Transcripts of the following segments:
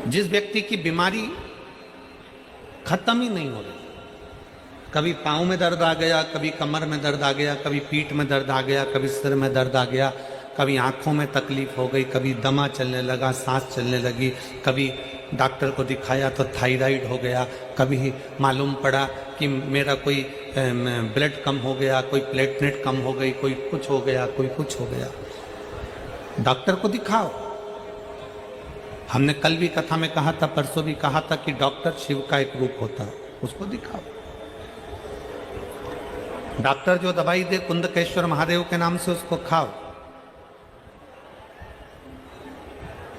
जिस व्यक्ति की बीमारी खत्म ही नहीं हो रही, कभी पाँव में दर्द आ गया, कभी कमर में दर्द आ गया, कभी पीठ में दर्द आ गया, कभी सिर में दर्द आ गया, कभी आंखों में तकलीफ हो गई, कभी दमा चलने लगा, सांस चलने लगी, कभी डॉक्टर को दिखाया तो थायराइड हो गया, कभी मालूम पड़ा कि मेरा कोई ब्लड कम हो गया, कोई प्लेटलेट कम हो गई, कोई कुछ हो गया, कोई कुछ हो गया। डॉक्टर को दिखाओ। हमने कल भी कथा में कहा था, परसों भी कहा था कि डॉक्टर शिव का एक रूप होता है, उसको दिखाओ। डॉक्टर जो दवाई दे कुंदकेश्वर महादेव के नाम से, उसको खाओ।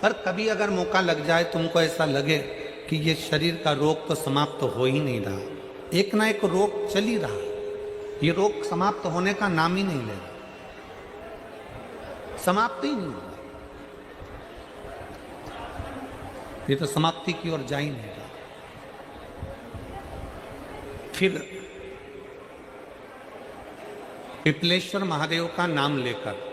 पर कभी अगर मौका लग जाए, तुमको ऐसा लगे कि ये शरीर का रोग तो समाप्त हो ही नहीं रहा, एक ना एक रोग चल ही रहा, ये रोग समाप्त होने का नाम ही नहीं ले रहा, समाप्त ही नहीं हो रहा, ये तो समाप्ति की ओर जा ही नहीं रहा। फिर पिपलेश्वर महादेव का नाम लेकर,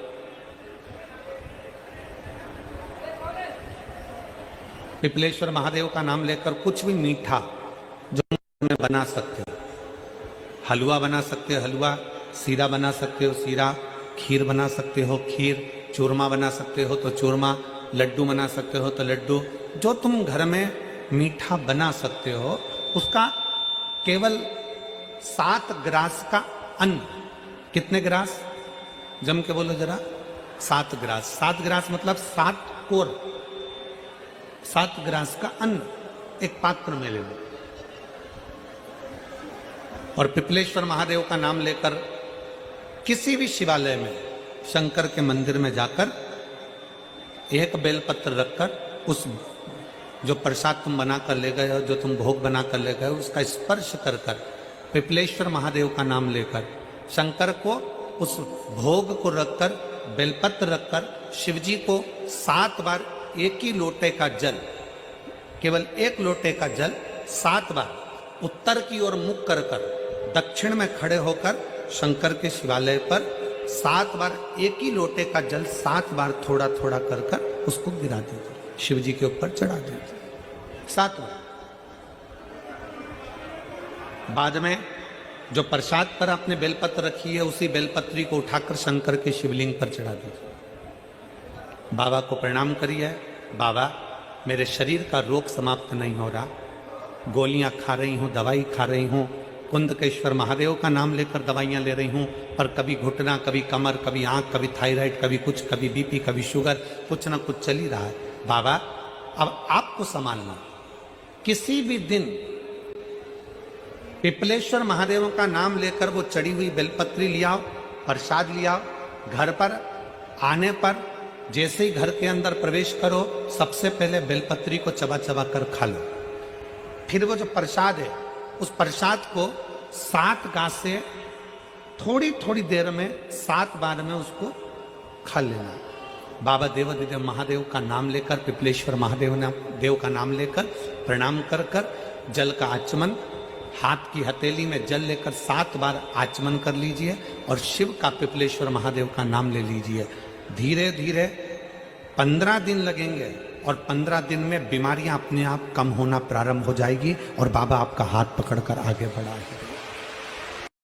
पिपलेश्वर महादेव का नाम लेकर कुछ भी मीठा जो में बना सकते हो, हलवा बना सकते हो हलवा, सीरा बना सकते हो सीरा, खीर बना सकते हो खीर, चूरमा बना सकते हो तो चूरमा, लड्डू बना सकते हो तो लड्डू, जो तुम घर में मीठा बना सकते हो, उसका केवल 7 ग्रास का अन्न। कितने ग्रास? जम के बोलो जरा। 7 ग्रास। 7 ग्रास मतलब 7 कोर, 7 ग्रास का अन्न एक पात्र में ले लो और पिपलेश्वर महादेव का नाम लेकर किसी भी शिवालय में, शंकर के मंदिर में जाकर एक बेलपत्र रखकर, उस जो प्रसाद तुम बना कर ले गए हो, जो तुम भोग बना कर ले गए हो, उसका स्पर्श कर कर पिपलेश्वर महादेव का नाम लेकर शंकर को उस भोग को रखकर, बेलपत्र रखकर शिवजी को 7 बार एक ही लोटे का जल, केवल एक लोटे का जल 7 बार उत्तर की ओर मुख कर कर, दक्षिण में खड़े होकर शंकर के शिवालय पर 7 बार एक ही लोटे का जल 7 बार थोड़ा थोड़ा कर कर उसको गिरा दीजिए, शिव जी के ऊपर चढ़ा दीजिए 7 बार। बाद में जो प्रसाद पर आपने बेलपत्र रखी है, उसी बेलपत्री को उठाकर शंकर के शिवलिंग पर चढ़ा दीजिए। बाबा को प्रणाम करिए, बाबा मेरे शरीर का रोग समाप्त नहीं हो रहा, गोलियां खा रही हूँ, दवाई खा रही हूँ, कुंदकेश्वर महादेव का नाम लेकर दवाइयां ले रही हूँ, पर कभी घुटना, कभी कमर, कभी आंख, कभी थायराइड, कभी कुछ, कभी बीपी, कभी शुगर, कुछ ना कुछ चल ही रहा है। बाबा अब आपको संभालना। किसी भी दिन पिपलेश्वर महादेव का नाम लेकर वो चढ़ी हुई बेलपत्री लियाओ, प्रसाद लियाओ, घर पर आने पर जैसे ही घर के अंदर प्रवेश करो, सबसे पहले बेलपत्री को चबा चबा कर खा लो। फिर वो जो प्रसाद है, उस प्रसाद को 7 गांसे थोड़ी थोड़ी देर में 7 बार में उसको खा लेना। बाबा देवाधिदेव महादेव का नाम लेकर, पिपलेश्वर महादेव देव का नाम लेकर प्रणाम कर कर जल का आचमन, हाथ की हथेली में जल लेकर 7 बार आचमन कर लीजिए और शिव का, पिपलेश्वर महादेव का नाम ले लीजिए। धीरे धीरे 15 दिन लगेंगे और 15 दिन में बीमारियां अपने आप कम होना प्रारंभ हो जाएगी और बाबा आपका हाथ पकड़कर आगे बढ़ाएंगे।